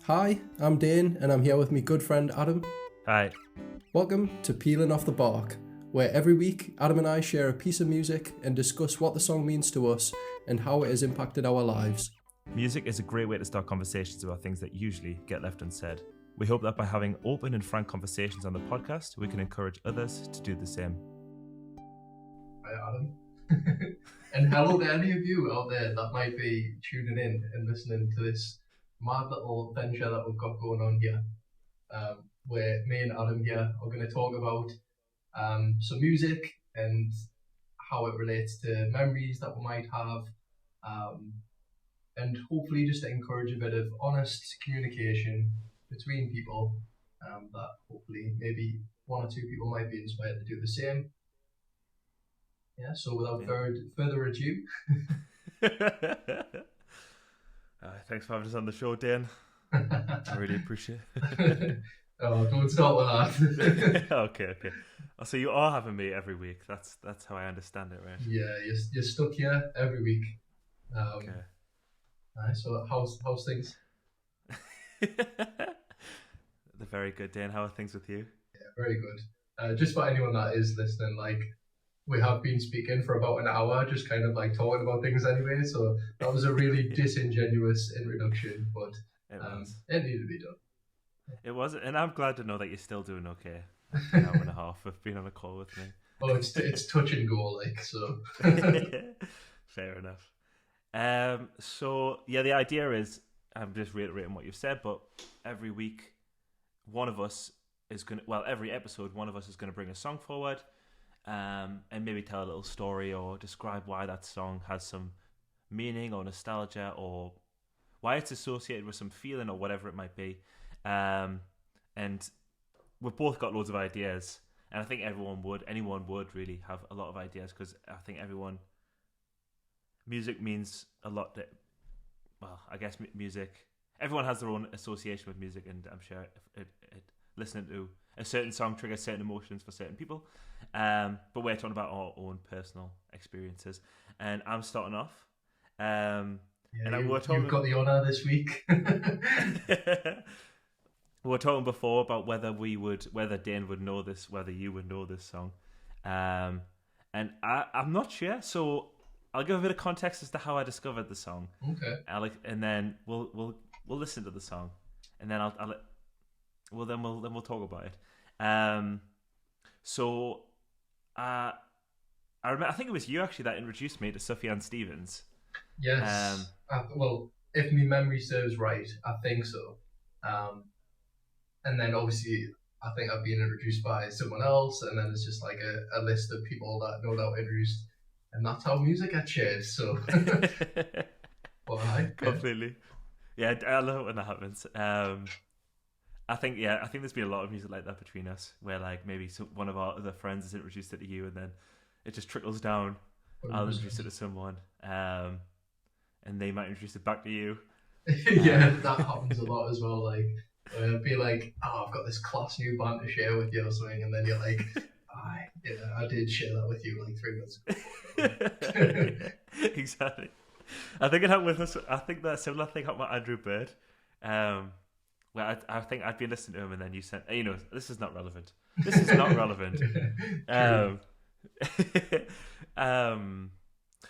Hi, I'm Dane and I'm here with my good friend Adam. Hi. Welcome to Peeling Off the Bark, where every week Adam and I share a piece of music and discuss what the song means to us and how it has impacted our lives. Music is a great way to start conversations about things that usually get left unsaid. We hope that by having open and frank conversations on the podcast, we can encourage others to do the same. Hi, Adam. And hello to any of you out there that might be tuning in and listening to this mad little venture that we've got going on here, where me and Adam here are going to talk about some music and how it relates to memories that we might have, and hopefully just to encourage a bit of honest communication between people, that hopefully maybe one or two people might be inspired to do the same. Yeah, so without further ado. Thanks for having us on the show, Dan. I really appreciate it. Oh, don't start with that. Okay. So you are having me every week. That's how I understand it, right? Yeah, you're stuck here every week. Okay. So how's things? They're very good, Dan. How are things with you? Yeah, very good. Just for anyone that is listening, like, we have been speaking for about an hour, just kind of like talking about things anyway, so that was a really disingenuous introduction, but it needed to be done. It was, and I'm glad to know that you're still doing okay. An hour and a half of being on a call with me. Oh, it's touch and go, like, so. Fair enough. So yeah, the idea is, I'm just reiterating what you've said, but every week, one of us is every episode, one of us is going to bring a song forward, and maybe tell a little story or describe why that song has some meaning or nostalgia or why it's associated with some feeling or whatever it might be. And we've both got loads of ideas, and I think anyone would really have a lot of ideas, because I think music means a lot to, well, I guess music, everyone has their own association with music, and I'm sure listening to a certain song triggers certain emotions for certain people, but we're talking about our own personal experiences, and I'm starting off. And you've got the honour this week. We were talking before about whether Dane would know this, whether you would know this song, and I'm not sure. So I'll give a bit of context as to how I discovered the song. Okay. And then we'll listen to the song, and then we'll talk about it. So I remember, I think it was you actually that introduced me to Sufjan Stevens. Yes. Well, if my memory serves right, I think so. And then obviously I think I've been introduced by someone else, and then it's just like a list of people that no doubt introduced, and that's how music gets shared. So, well, completely. Yeah, I love it when that happens. I think there's been a lot of music like that between us, where like maybe one of our other friends has introduced it to you, and then it just trickles down. 100%. I'll introduce it to someone, and they might introduce it back to you. Yeah, that happens a lot as well. Like, it'd be like, oh, I've got this class new band to share with you or something, and then you're like, I did share that with you like 3 months ago. Exactly. I think it happened with us. I think that similar thing happened with Andrew Bird. Where I think I'd been listening to him, and then you said, hey, this is not relevant. This is not relevant.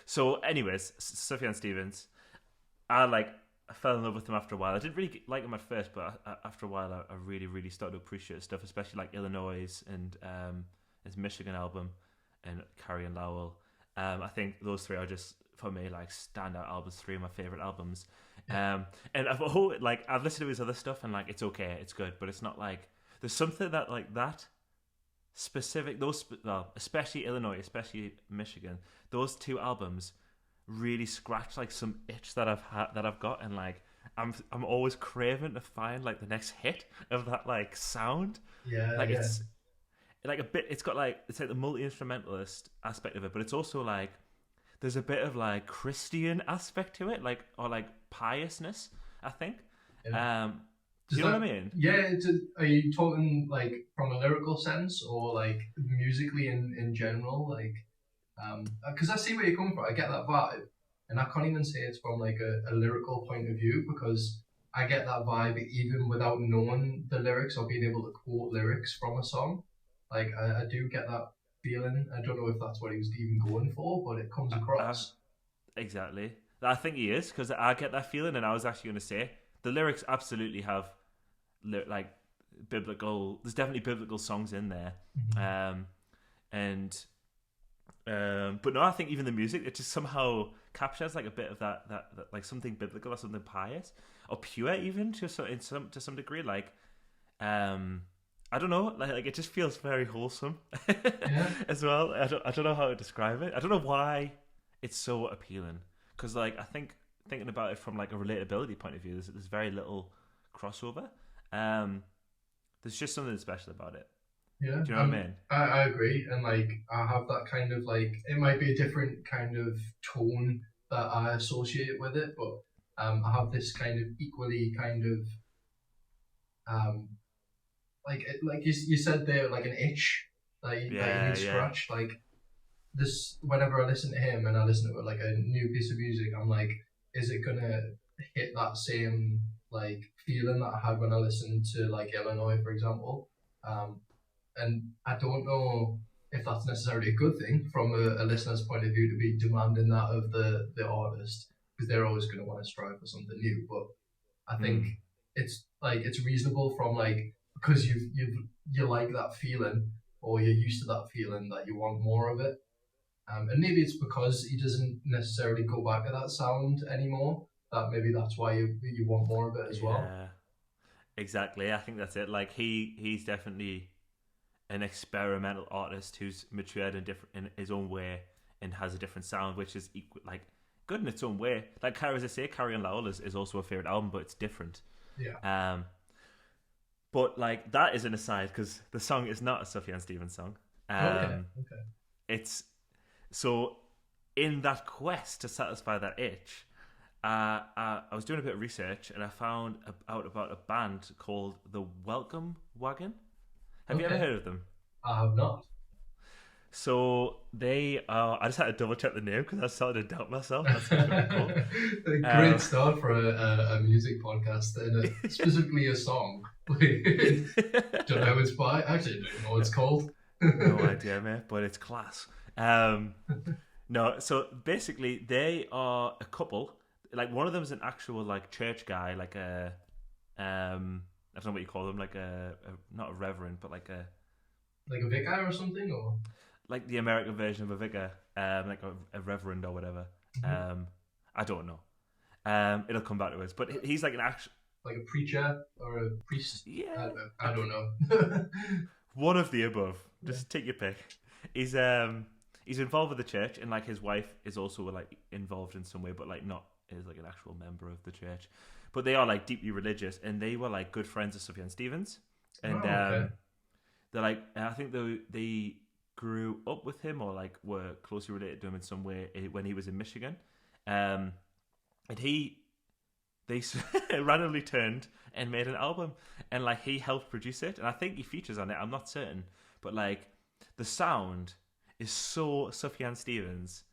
So anyways, Sufjan Stevens, I fell in love with him after a while. I didn't really like him at first, but after a while I really, really started to appreciate his stuff, especially like Illinois and his Michigan album and Carrie and Lowell. I think those three are just, for me, like standout albums, 3 of my favorite albums. And I've listened to his other stuff, and like it's okay, it's good, but it's not like there's something that like that specific, especially Illinois, especially Michigan, those 2 albums really scratch like some itch that I've got, and like I'm always craving to find like the next hit of that like sound. It's like a bit, it's like the multi-instrumentalist aspect of it, but it's also like there's a bit of like Christian aspect to it, like, or like piousness, I think. Do you know what I mean? Yeah. Are you talking like from a lyrical sense, or like musically in general? Like, because I see where you're coming from. I get that vibe, and I can't even say it's from like a lyrical point of view, because I get that vibe even without knowing the lyrics or being able to quote lyrics from a song. Like I do get that feeling. I don't know if that's what he was even going for, but it comes I, across. exactly. I think he is because I get that feeling, and I was actually going to say the lyrics absolutely have like biblical. There's definitely biblical songs in there, Mhm. um, and but no, I think even the music it just somehow captures like a bit of that like something biblical or something pious or pure even to some degree. Like I don't know, like it just feels very wholesome Yeah. as well. I don't know how to describe it. I don't know why it's so appealing because like I think thinking about it from like a relatability point of view, there's very little crossover. Um, there's just something special about it. Yeah, Do you know what I mean? I agree, and like I have that kind of like it might be a different kind of tone that I associate with it, but I have this kind of equally kind of um, like you said there, like an itch that you Yeah, need yeah, scratched. Like this, whenever I listen to him and I listen to like a new piece of music, I'm like, is it gonna hit that same like feeling that I had when I listened to like Illinois, for example? Um, and I don't know if that's necessarily a good thing from a listener's point of view to be demanding that of the artist because they're always going to want to strive for something new. But I think mm, it's like it's reasonable from like because you like that feeling or you're used to that feeling that you want more of it. And maybe it's because he doesn't necessarily go back to that sound anymore. That maybe that's why you want more of it as well. yeah. Exactly. I think that's it. Like he's definitely an experimental artist who's matured in different in his own way and has a different sound, which is equal, like good in its own way. Like as I say, Carrie and Lowell is also a favorite album, but it's different. Yeah. Um, but like that is an aside because the song is not a Sufjan Stevens song. Okay. Um, Okay. it's so in that quest to satisfy that itch. I was doing a bit of research and I found out about a band called the Welcome Wagon. Have you ever Okay. heard of them? I have not. So they are. I just had to double check the name because I started to doubt myself. That sounds really cool. A great Um, start for a music podcast and specifically a song. Don't know how it's by. Actually, don't know what it's called. no idea, mate, but it's class. Um, no, so basically they are a couple. Like one of them is an actual like church guy, like a I don't know what you call them, like a not a reverend, but like a Like a vicar or something, or like the American version of a vicar, like a reverend or whatever. Mhm. Um, I don't know. It'll come back to us, but he's like an actual like a preacher or a priest. yeah, I don't know. one of the above. Yeah. Just take your pick. He's he's involved with the church, and like his wife is also like involved in some way, but like not is like an actual member of the church. But they are like deeply religious, and they were like good friends of Sufjan Stevens, and Oh, okay. they're like I think they grew up with him or like were closely related to him in some way when he was in Michigan, and they randomly turned and made an album, and like he helped produce it, and I think he features on it. I'm not certain, but like the sound is so Sufjan Stevens,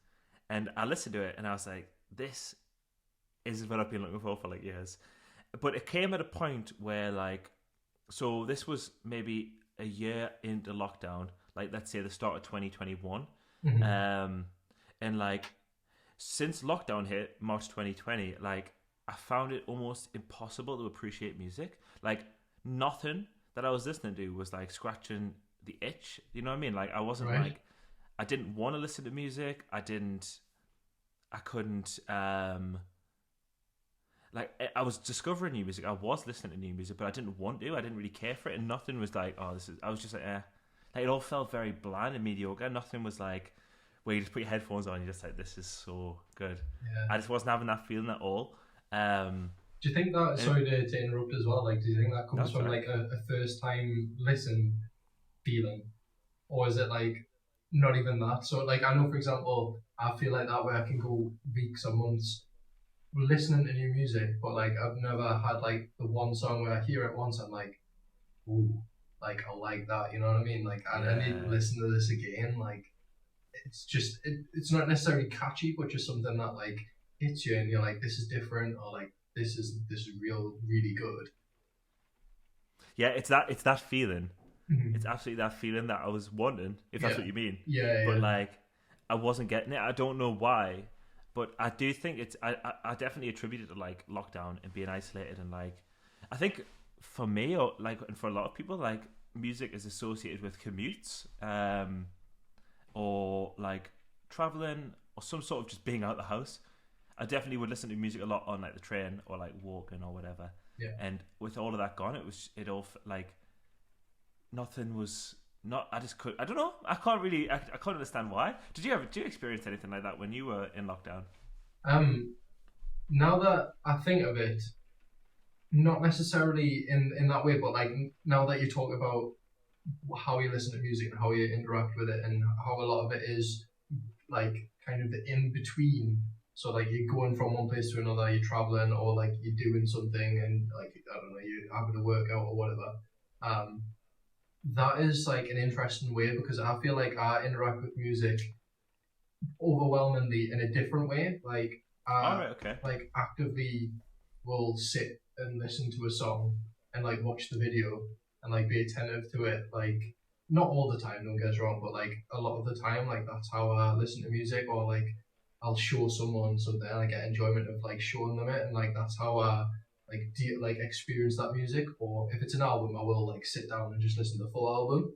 and I listened to it and I was like, this is what I've been looking for like years. But it came at a point where like, so this was maybe a year into lockdown, like let's say the start of 2021, Mhm. um, and like since lockdown hit March 2020, like I found it almost impossible to appreciate music. Like nothing that I was listening to was like scratching the itch. You know what I mean? Like I wasn't Right. like I didn't want to listen to music. I couldn't like I was discovering new music. I was listening to new music, but I didn't want to. I didn't really care for it, and nothing was like, oh, this is. I was just like, eh. Like it all felt very bland and mediocre. Nothing was like where you just put your headphones on, and you're just like, this is so good. Yeah. I just wasn't having that feeling at all. Um, Do you think that? and Sorry to interrupt as well. Like, do you think that comes that's from right. like a first time listen feeling, or is it like not even that? So like, I know for example, I feel like that where I can go weeks or months listening to new music, but like I've never had like the one song where I hear it once, I'm like, ooh, like I like that. You know what I mean? Like I need to Yeah, listen to this again. Like it's just it's not necessarily catchy, but just something that like hits you and you're like, this is different, or like this is really good. Yeah, it's that feeling. Mhm. It's absolutely that feeling that I was wanting, if that's Yeah. what you mean. Yeah, But yeah. like, I wasn't getting it. I don't know why, but I do think it's. I definitely attribute it to like lockdown and being isolated, and like, I think for me, or like, and for a lot of people, like, music is associated with commutes, or like traveling, or some sort of just being out the house. I definitely would listen to music a lot on like the train or like walking or whatever. Yeah. And with all of that gone, it all like nothing was not. I just could. I don't know. I can't really. I can't understand why. Did you experience anything like that when you were in lockdown? Now that I think of it, not necessarily in that way, but like now that you talk about how you listen to music and how you interact with it, and how a lot of it is like kind of the in between. So like you're going from one place to another, you're traveling, or like you're doing something, and like I don't know, you're having a workout or whatever. Um, that is like an interesting way because I feel like I interact with music overwhelmingly in a different way. Like All right. Okay. like actively will sit and listen to a song and like watch the video and like be attentive to it. Like not all the time, don't get us wrong, but like a lot of the time, like that's how I listen to music. Or like I'll show someone something and I get enjoyment of like showing them it, and like that's how I like experience that music. Or if it's an album, I will like sit down and just listen to the full album.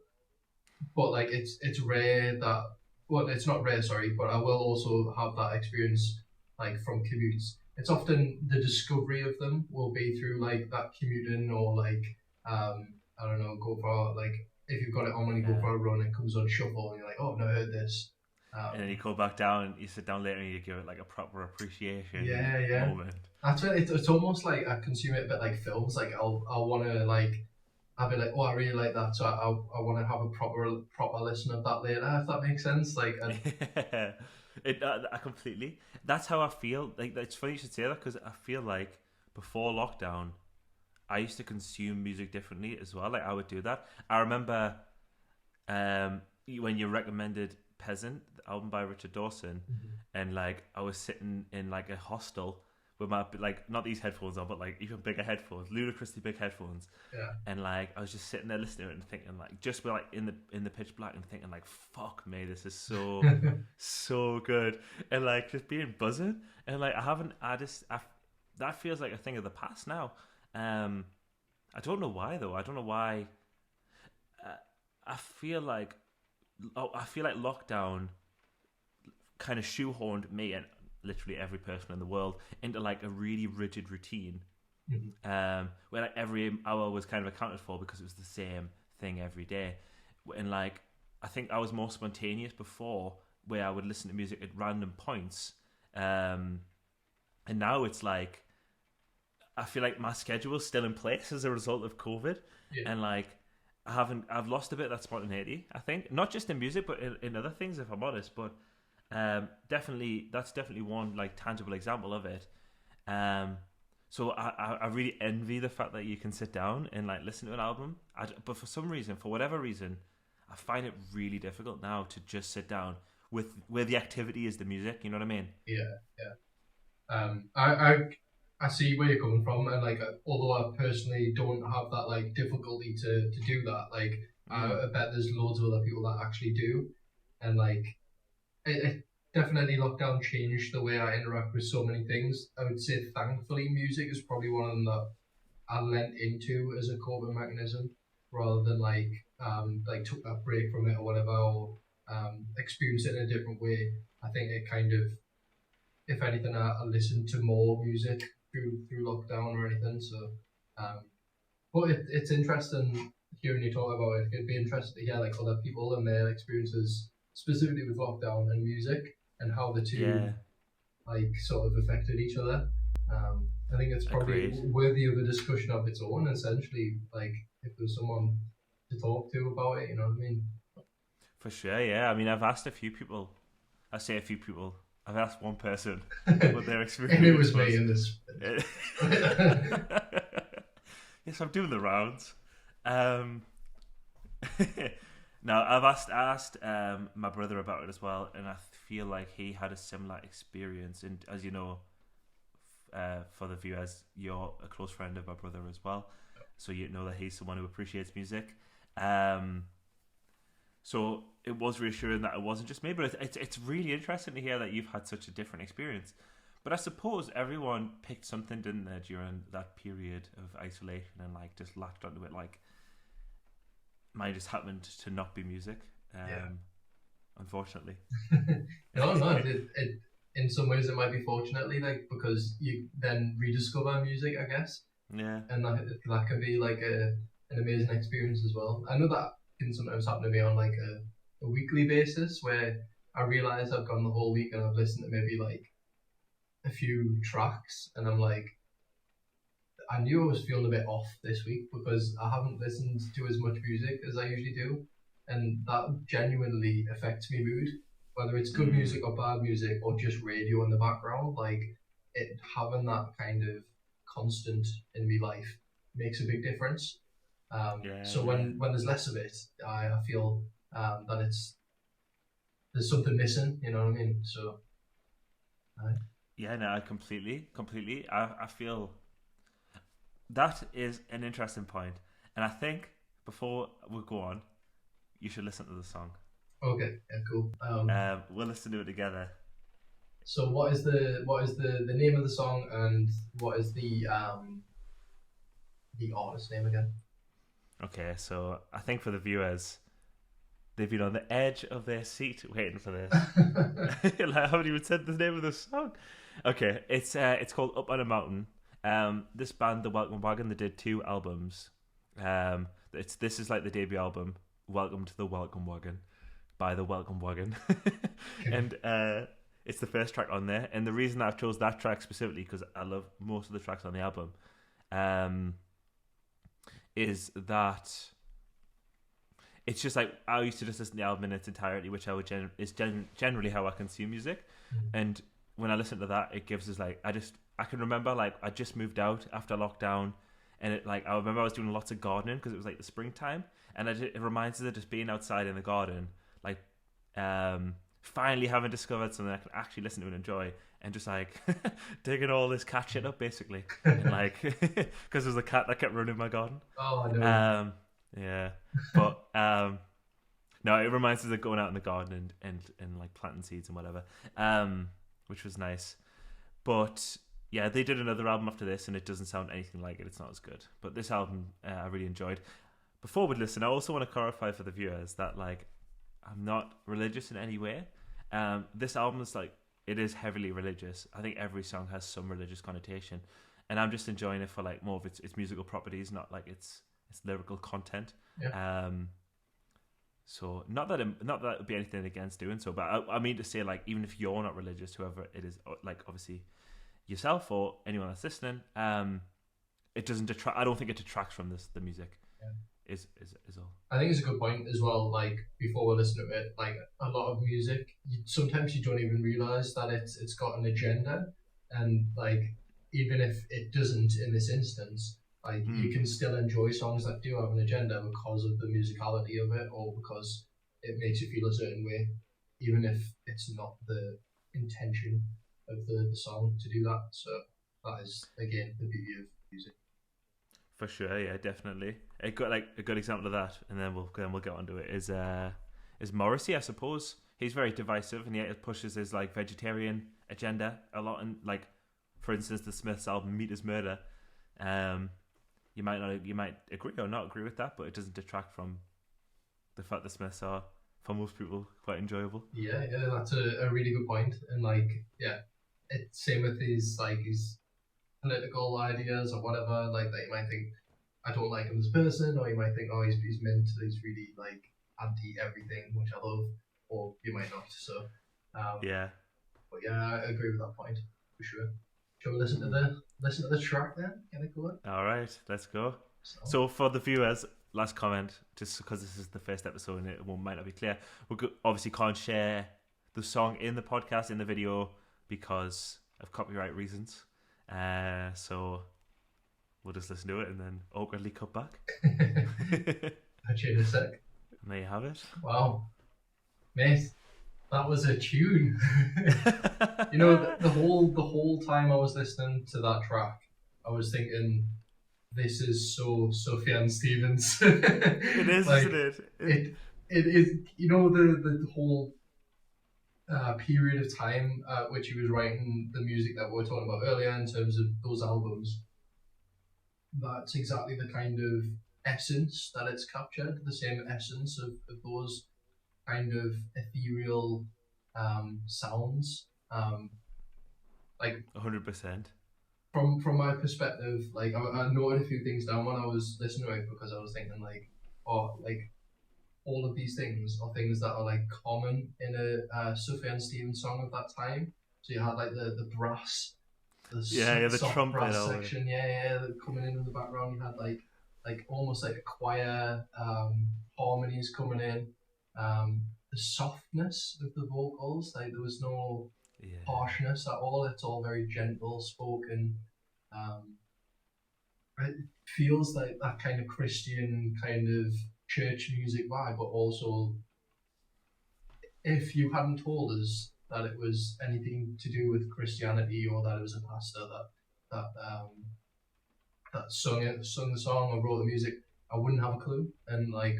But like it's rare that, well, it's not rare, sorry, but I will also have that experience like from commutes. It's often the discovery of them will be through like that commuting, or like I don't know, go for like if you've got it on when you go Yeah. for a run, it comes on shuffle and you're like, oh, I've never heard this. And then you go back down. You sit down later and you give it like a proper appreciation Yeah. moment. That's when it's almost like I consume it a bit like films. Like I'll want to like I'll be like, oh, I really like that, so I want to have a proper listen of that later, if that makes sense. Like, Yeah, I completely. That's how I feel. Like, it's funny you should say that because I feel like before lockdown, I used to consume music differently as well. Like I would do that. I remember when you recommended Peasant, the album by Richard Dawson, and like I was sitting in like a hostel with my like not these headphones on, but like even bigger headphones, ludicrously big headphones. yeah, And like I was just sitting there listening to it and thinking like just like in the pitch black and thinking like fuck me, this is so so good, and like just being buzzing, and like that feels like a thing of the past now. I don't know why though. I don't know why. I feel like lockdown kind of shoehorned me and literally every person in the world into like a really rigid routine, where like every hour was kind of accounted for because it was the same thing every day. And like I think I was more spontaneous before, where I would listen to music at random points, and now it's like I feel like my schedule's still in place as a result of COVID, and like I've lost a bit of that spontaneity. I think not just in music, but in other things, if I'm honest. But that's definitely one like tangible example of it. So I really envy the fact that you can sit down and like listen to an album. But for some reason, for whatever reason, I find it really difficult now to just sit down with where the activity is the music. You know what I mean? Yeah. I see where you're coming from, and like although I personally don't have that like difficulty to do that, like I bet there's loads of other people that actually do, and like it definitely lockdown changed the way I interact with so many things. I would say thankfully music is probably one of them that I lent into as a coping mechanism, rather than like took that break from it or whatever, or experienced it in a different way. I think it kind of, if anything, I listened to more music through lockdown or anything. So, but it's interesting hearing you talk about it. It'd be interesting to hear like other people and their experiences specifically with lockdown and music, and how the two like sort of affected each other. I think it's probably Agreed. worthy of a discussion of its own. Essentially, like if there's someone to talk to about it, you know what I mean? For sure, yeah. I mean, I've asked a few people. I say a few people. I've asked one person what their experience And it was me in this. Yes, I'm doing the rounds. Now, I asked my brother about it as well, and I feel like he had a similar experience. And as you know, for the viewers, you're a close friend of my brother as well, so you know that he's someone who appreciates music. So it was reassuring that it wasn't just me, but it's really interesting to hear that you've had such a different experience. But I suppose everyone picked something, didn't they, during that period of isolation and like just latched onto it. Like mine just happened to not be music, unfortunately. No, it in some ways it might be fortunately, like, because you then rediscover music, I guess. Yeah. And that can be like an amazing experience as well. I know that can sometimes happen to me on like a weekly basis, where I realize I've gone the whole week and I've listened to maybe like a few tracks, and I'm like, I knew I was feeling a bit off this week because I haven't listened to as much music as I usually do, and that genuinely affects my mood, whether it's good music or bad music or just radio in the background. Like, it having that kind of constant in my life makes a big difference. So when there's less of it, I feel that there's something missing. You know what I mean? So. Yeah, no, I completely. I feel that is an interesting point, and I think before we go on, you should listen to the song. Okay, yeah, cool. We'll listen to it together. So what is the name of the song, and what is the artist name again? Okay, so I think for the viewers, they've been on the edge of their seat waiting for this. Like, I haven't even said the name of the song. Okay, it's called Up on a Mountain. This band, the Welcome Wagon, they did 2 albums. This is like the debut album, Welcome to the Welcome Wagon, by the Welcome Wagon, and it's the first track on there. And the reason I've chose that track specifically, because I love most of the tracks on the album, is that it's just like I used to just listen to the album in its entirety, which I would generally how I consume music. And when I listen to that, it gives us like I can remember like I just moved out after lockdown, and I remember I was doing lots of gardening because it was like the springtime, and it reminds us of just being outside in the garden, like finally having discovered something I can actually listen to and enjoy, and just like digging all this cat shit up basically, and like because there's a cat that kept running my garden. Oh, I know. Yeah, but no, it reminds us of going out in the garden and like planting seeds and whatever, which was nice. But yeah, they did another album after this, and it doesn't sound anything like it. It's not as good. But this album, I really enjoyed. Before we listen, I also want to clarify for the viewers that like I'm not religious in any way. This album is like it is heavily religious. I think every song has some religious connotation, and I'm just enjoying it for like more of its musical properties, not like its lyrical content. Yeah. So not that it would be anything against doing so, but I mean to say like even if you're not religious, whoever it is, like obviously yourself or anyone that's listening, it doesn't detract. I don't think it detracts from the music. Yeah. Is all. I think it's a good point as well. Like, before we listen to it, like a lot of music, sometimes you don't even realize that it's got an agenda, and like even if it doesn't in this instance, like you can still enjoy songs that do have an agenda because of the musicality of it, or because it makes you feel a certain way, even if it's not the intention of the song to do that. So that is again the beauty of music. For sure, yeah, definitely. A good example of that, and then we'll get onto it. Is Morrissey? I suppose he's very divisive, and yet it pushes his like vegetarian agenda a lot. And like, for instance, the Smiths album "Meat Is Murder." You might agree or not agree with that, but it doesn't detract from the fact the Smiths are, for most people, quite enjoyable. Yeah, that's a really good point. And like, yeah, it's same with these political ideas or whatever, like that you might think, I don't like him as a person, or you might think, oh, he's he's really like anti everything, which I love, or you might not. So yeah, but yeah, I agree with that point for sure. Shall we listen to the track then? Get it going? All right, let's go. So for the viewers, last comment, just because this is the first episode and it might not be clear, we obviously can't share the song in the podcast, in the video, because of copyright reasons. So we'll just listen to it and then awkwardly cut back. Catch you in a sec. And there you have it. Wow, mate, That was a tune. You know, the whole time I was listening to that track, I was thinking, this is so Sufjan Stevens. It is, Like isn't it? it is. You know, the whole period of time at which he was writing the music that we were talking about earlier in terms of those albums. That's exactly the kind of essence that it's captured. The same essence of those kind of ethereal sounds. Like 100%. from my perspective, like I noted a few things down when I was listening to it because I was thinking like, oh, like all of these things are things that are like common in a Sufjan Stevens song of that time. So you had like the brass, the Yeah, the soft trumpet brass or whatever. section, coming in the background. You had like almost like a choir harmonies coming in. The softness of the vocals, like there was no Yeah. harshness at all. It's all very gentle spoken. Um, it feels like that kind of Christian kind of church music vibe, but also if you hadn't told us that it was anything to do with Christianity or that it was a pastor that sung the song or wrote the music, I wouldn't have a clue. And like,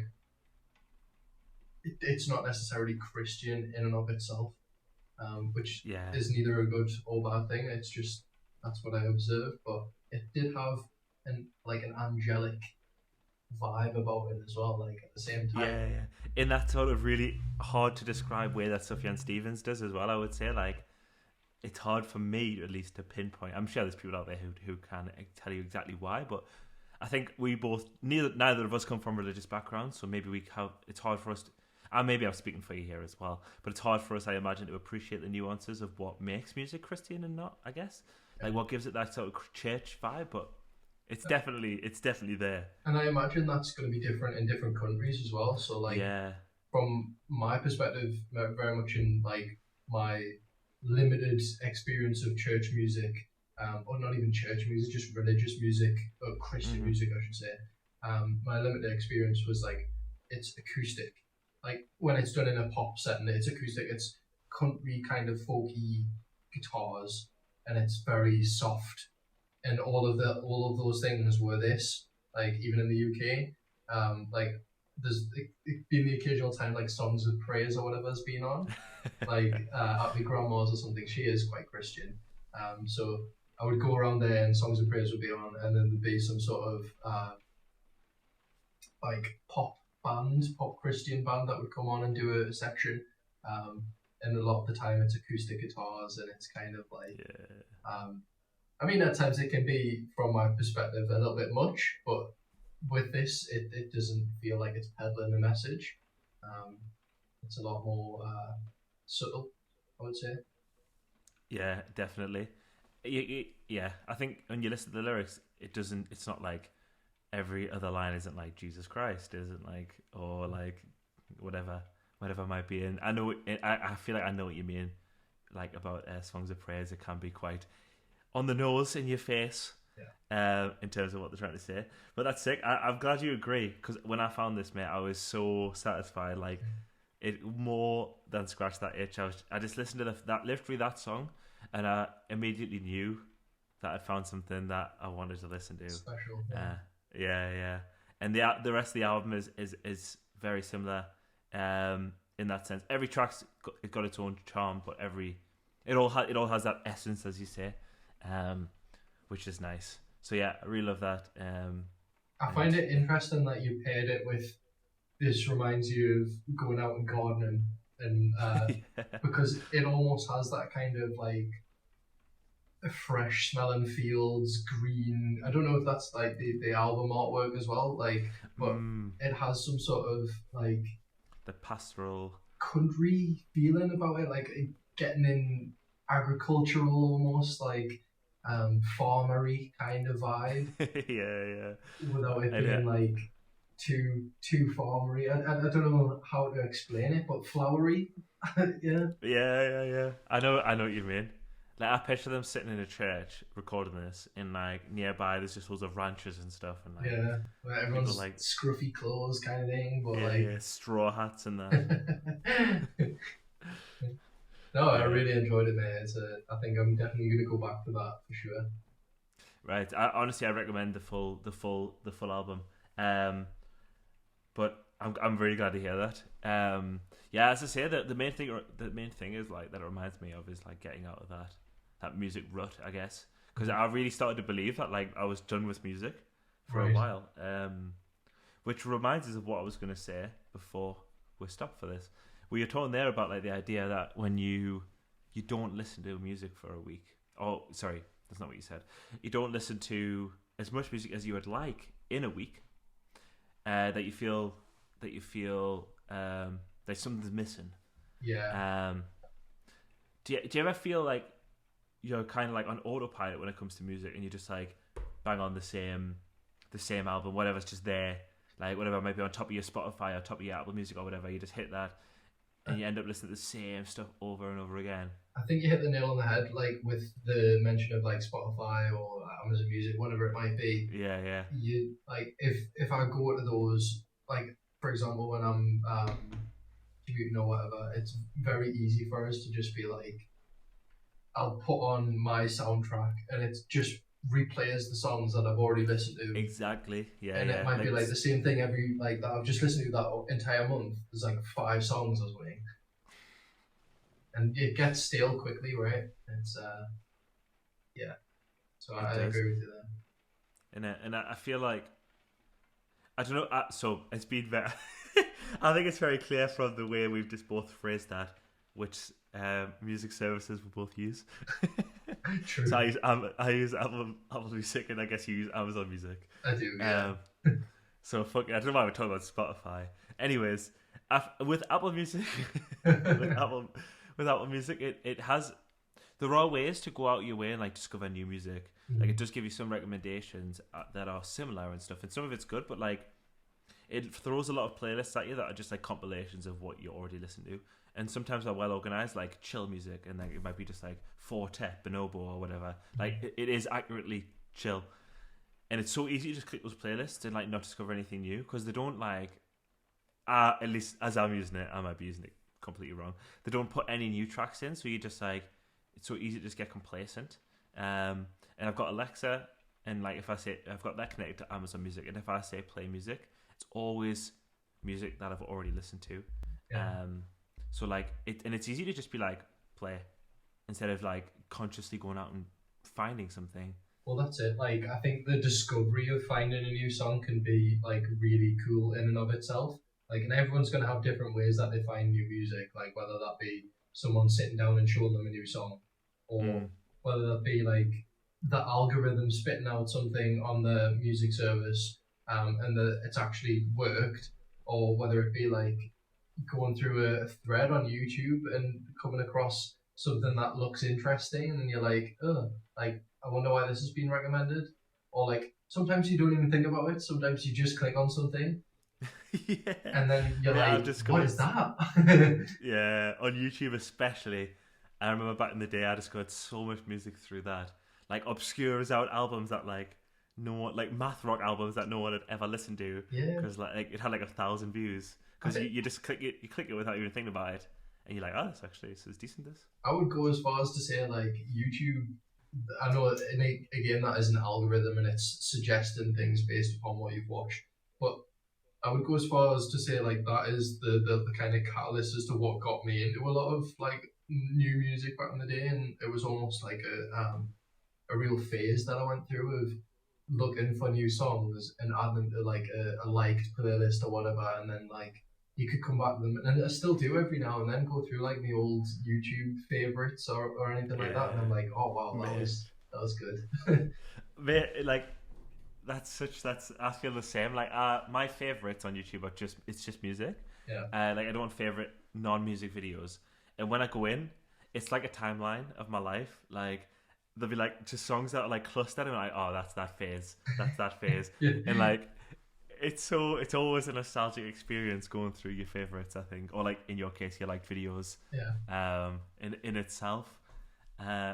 it's not necessarily Christian in and of itself, which Yeah. is neither a good or bad thing. It's just that's what I observed, but it did have an angelic vibe about it as well. Like at the same time, Yeah, yeah. In that sort of really hard to describe way that Sufjan Stevens does as well, I would say, like, it's hard for me at least to pinpoint. I'm sure there's people out there who can tell you exactly why, but I think we both neither of us come from religious backgrounds, so maybe it's hard for us to, and maybe I'm speaking for you here as well, but it's hard for us, I imagine, to appreciate the nuances of what makes music Christian and not, I guess, like what gives it that sort of church vibe. But it's definitely there. and I imagine that's going to be different in different countries as well. So like Yeah. from my perspective, very much in like my limited experience of church music, or not even church music, just religious music or Christian music, I should say. My limited experience was like it's acoustic. Like when it's done in a pop setting, it's acoustic. It's country kind of folky guitars, and it's very soft. And all of those things were this. Like even in the UK, like there's been the occasional time like songs of praise or whatever's been on, like at my grandma's or something. She is quite Christian, so I would go around there and songs of praise would be on, and then there'd be some sort of like pop Christian band that would come on and do a section. And a lot of the time it's acoustic guitars and it's kind of like, I mean, at times it can be, from my perspective, a little bit much, but with this, it doesn't feel like it's peddling a message. It's a lot more subtle, I would say. Yeah, definitely. Yeah, I think when you listen to the lyrics, it's not like every other line isn't like Jesus Christ, isn't like, or like whatever it might be. And I know, I feel like I know what you mean, like about songs of praise. It can be quite on the nose, in your face, in terms of what they're trying to say. But that's sick. I'm glad you agree, because when I found this, mate, I was so satisfied. Like, it more than scratched that itch. I just listened to literally that song, and I immediately knew that I found something that I wanted to listen to. Special. Yeah. And the rest of the album is very similar, in that sense. Every track's got its own charm, but it all has that essence, as you say, which is nice. So yeah, I really love that. I find it interesting that you paired it with, this reminds you of going out and gardening, and because it almost has that kind of like fresh smelling fields, green. I don't know if that's like the album artwork as well, like, but it has some sort of like the pastoral country feeling about it, like getting in agricultural, almost like farmery kind of vibe. yeah. Without it being like too farmery. I don't know how to explain it, but flowery. Yeah. I know what you mean. Like, I picture them sitting in a church recording this, in like nearby there's just loads of ranches and stuff, and like where everyone's like scruffy clothes kind of thing, but straw hats and that. No, I Yeah. really enjoyed it, mate. I think I'm definitely going to go back to that for sure. Right. Honestly, I recommend the full album. But I'm really glad to hear that. Yeah, as I say, the main thing is like that it reminds me of is like getting out of that music rut, I guess, because I really started to believe that like I was done with music for a Right. while. Which reminds us of what I was going to say before we stop for this. We were talking there about like the idea that when you don't listen to music for a week. Oh, sorry, that's not what you said. You don't listen to as much music as you would like in a week. That you feel that something's missing. Yeah. Do you ever feel like you're kind of like on autopilot when it comes to music, and you just like bang on the same album, whatever's just there, like whatever might be on top of your Spotify or top of your Apple Music or whatever, you just hit that, and you end up listening to the same stuff over and over again. I think you hit the nail on the head, like with the mention of like Spotify or Amazon Music, whatever it might be. Yeah, yeah. You like if I go to those, like for example, when I'm commuting or whatever, it's very easy for us to just be like, I'll put on my soundtrack and it just replays the songs that I've already listened to. Exactly. Yeah, And yeah. it might be like the same thing every like that I've just listened to that entire month. There's like 5 songs or something, and it gets stale quickly, right? It's yeah. So I agree with you there. And I feel like I don't know. So it's been very. I think it's very clear from the way we've just both phrased that, which music services we both use. True. So I use Apple Music, and I guess you use Amazon Music. I do. Yeah. So fuck it. I don't know why we're talking about Spotify. Anyways, with Apple Music, with Apple Music, it has. There are ways to go out your way and like discover new music. Like it does give you some recommendations that are similar and stuff, and some of it's good, but like it throws a lot of playlists at you that are just like compilations of what you already listen to, and sometimes are well organized, like chill music, and like it might be just like Fortet, Bonobo, or whatever. Like it is accurately chill, and it's so easy to just click those playlists and like not discover anything new because they don't like. At least as I'm using it, I might be using it completely wrong. They don't put any new tracks in, so you just like it's so easy to just get complacent. And I've got Alexa, and like if I say I've got that connected to Amazon Music, and if I say play music, it's always music that I've already listened to. Yeah. So like it's easy to just be like play instead of like consciously going out and finding something. Well, that's it. Like, I think the discovery of finding a new song can be like really cool in and of itself. Like, and everyone's gonna have different ways that they find new music. Like, whether that be someone sitting down and showing them a new song, or whether that be like the algorithm spitting out something on the music service, and it's actually worked, or whether it be like going through a thread on YouTube and coming across something that looks interesting, and you're like, oh, like I wonder why this has been recommended. Or like sometimes you don't even think about it. Sometimes you just click on something, Yeah. and then you're like, what is that? Yeah, on YouTube especially. I remember back in the day, I discovered so much music through that, like obscure as out albums that like no one, like math rock albums that no one had ever listened to, Yeah. because like it had like 1,000 views because you just click it without even thinking about it, and you're like, oh, this is decent. This I would go as far as to say like YouTube. I know, again, that is an algorithm and it's suggesting things based upon what you've watched, but I would go as far as to say like that is the kind of catalyst as to what got me into a lot of like new music back in the day, and it was almost like a real phase that I went through of looking for new songs and add them to like a liked playlist or whatever, and then like you could come back to them, and I still do every now and then go through like the old YouTube favorites or anything like that, and I'm like, oh wow, that was good. like that's I feel the same. Like my favorites on YouTube are it's just music. Yeah. Like I don't favorite non-music videos, and when I go in, it's like a timeline of my life. Like there'll be like just songs that are like clustered, and I'm like, oh, that's that phase, Yeah. and like it's always a nostalgic experience going through your favorites, I think, or like in your case, your liked videos. Yeah. In itself,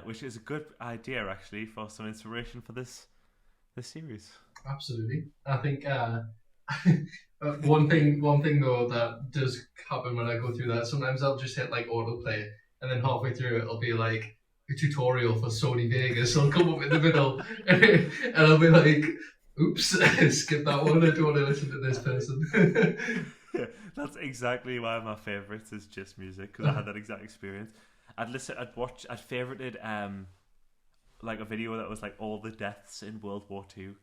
which is a good idea actually for some inspiration for this series. Absolutely. I think One thing though that does happen when I go through that. Sometimes I'll just hit like autoplay, and then halfway through it'll be like a tutorial for Sony Vegas. I'll come up in the middle, and I'll be like, "Oops, skip that one. I don't want to listen to this person." That's exactly why my favourites is just music, because I had that exact experience. I'd favorited like a video that was like all the deaths in World War Two,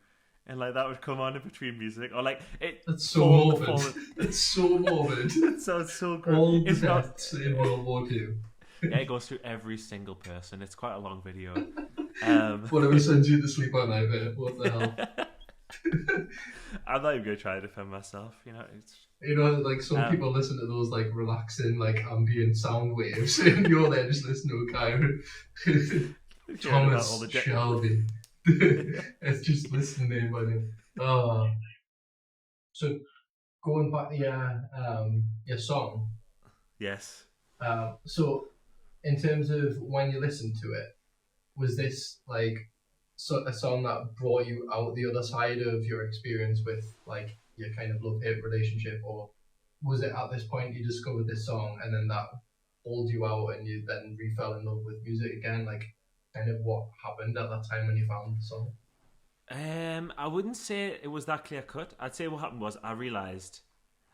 and like that would come on in between music, or like it. That's so morbid. That's so morbid. It sounds so great. All the deaths in World War Two. Yeah, it goes through every single person. It's quite a long video. Whatever sends you to sleep at night, mate. What the hell? I'm not even gonna try to defend myself. Like some people listen to those like relaxing, like ambient sound waves, and you're there just listening to a guy. Thomas Shelby. It's just listening to him, buddy. Oh. So going back to your song. Yes. So in terms of when you listened to it, was this like a song that brought you out the other side of your experience with like your kind of love-hate relationship, or was it at this point you discovered this song and then that pulled you out and you then re-fell in love with music again? Like, kind of what happened at that time when you found the song? I wouldn't say it was that clear cut. I'd say what happened was I realised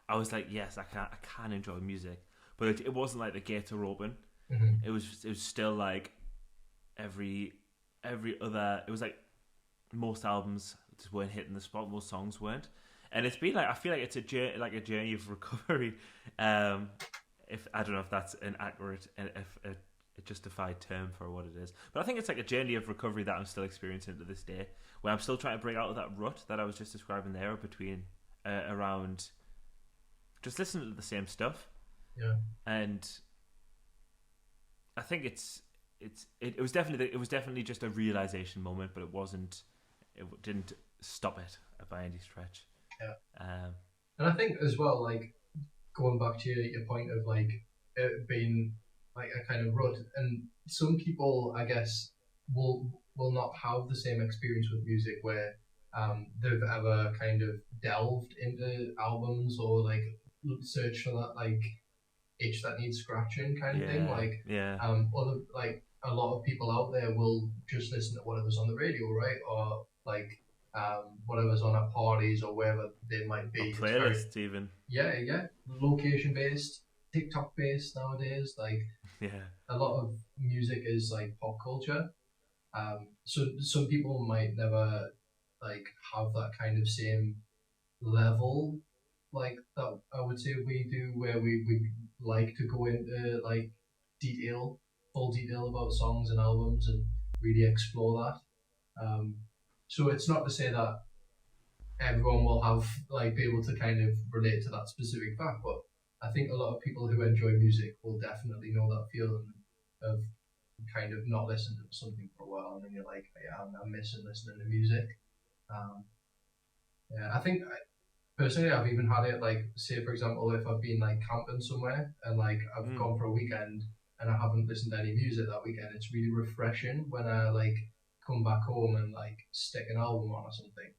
I was like, yes, I can enjoy music, but it wasn't like the gates are open. Mm-hmm. It was still like every other. It was like most albums just weren't hitting the spot. Most songs weren't, and it's been like I feel like it's a journey of recovery. If I don't know if that's an accurate and if a justified term for what it is, but I think it's like a journey of recovery that I'm still experiencing to this day, where I'm still trying to break out of that rut that I was just describing there between around just listening to the same stuff. Yeah, and I think it was definitely just a realization moment, but it didn't stop it by any stretch. Yeah. And I think as well, like going back to your point of like it being like a kind of rut, and some people, I guess, will not have the same experience with music where they've ever kind of delved into albums or like searched for that like itch that needs scratching kind of thing. Like, other like a lot of people out there will just listen to whatever's on the radio, right? Or like whatever's on at parties or wherever they might be. Or playlists even. Yeah, location based, TikTok based nowadays. Like, a lot of music is like pop culture. So some people might never like have that kind of same level like that I would say we do, where we like to go into like full detail about songs and albums and really explore that. So it's not to say that everyone will have like be able to kind of relate to that specific fact, but I think a lot of people who enjoy music will definitely know that feeling of kind of not listening to something for a while and then you're like, yeah, I'm missing listening to music. Yeah, I think personally, I've even had it like, say for example, if I've been like camping somewhere and like I've gone for a weekend and I haven't listened to any music that weekend, it's really refreshing when I like come back home and like stick an album on or something.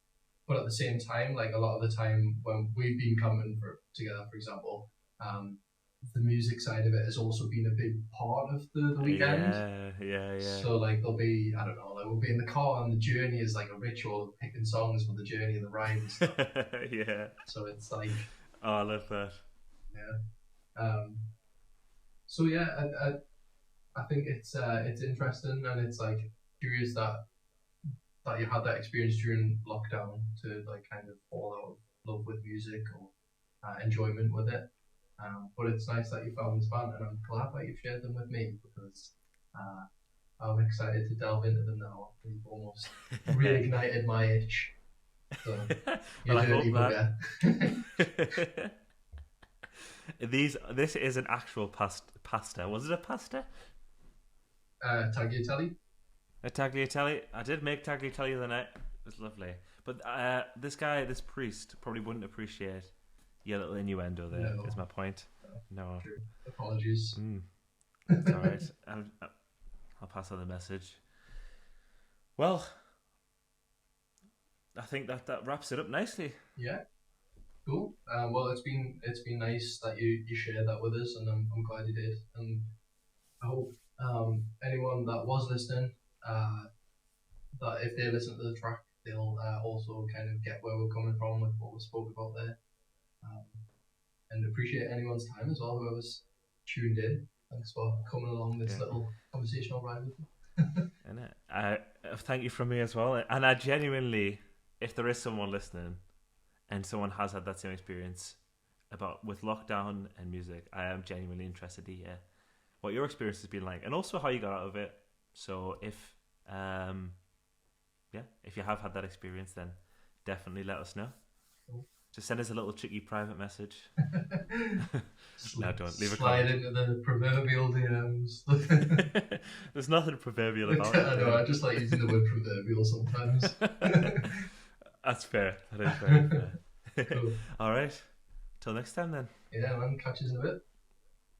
But at the same time, like a lot of the time when we've been camping together, for example, the music side of it has also been a big part of the weekend. Yeah. So like there'll be, I don't know, like we'll be in the car and the journey is like a ritual of picking songs for the journey and the ride and stuff. Yeah. So it's like, oh, I love that. Yeah. So yeah, I think it's interesting and it's like curious that you had that experience during lockdown to like kind of fall out of love with music or enjoyment with it. But it's nice that you found this band, and I'm glad that you've shared them with me because I'm excited to delve into them now. You've almost reignited my itch. So, you dirty bugger. This is an actual pasta. Was it a pasta? Tagliatelle. A tagliatelle. I did make tagliatelle the other night. It was lovely. But this priest probably wouldn't appreciate your little innuendo there. No. Is my point. No. True. Apologies. It's all right. I'll pass on the message. Well, I think that wraps it up nicely. Yeah. Cool. Well, it's been nice that you shared that with us, and I'm glad you did. And I hope anyone that was listening, that if they listen to the track, they'll also kind of get where we're coming from with what we spoke about there. Um, and appreciate anyone's time as well, whoever's tuned in. Thanks for coming along this Yeah. little conversational ride with me. And thank you from me as well. And I genuinely, if there is someone listening and someone has had that same experience about with lockdown and music, I am genuinely interested to hear what your experience has been like, and also how you got out of it. So if if you have had that experience, then definitely let us know. Cool. Just send us a little cheeky private message. No, don't leave a Slide comment. into the proverbial DMs. There's nothing proverbial about I it. know, I just like using the word proverbial sometimes. That's fair. That is very fair. Cool. All right. Till next time then. Yeah, man, catch you in a bit.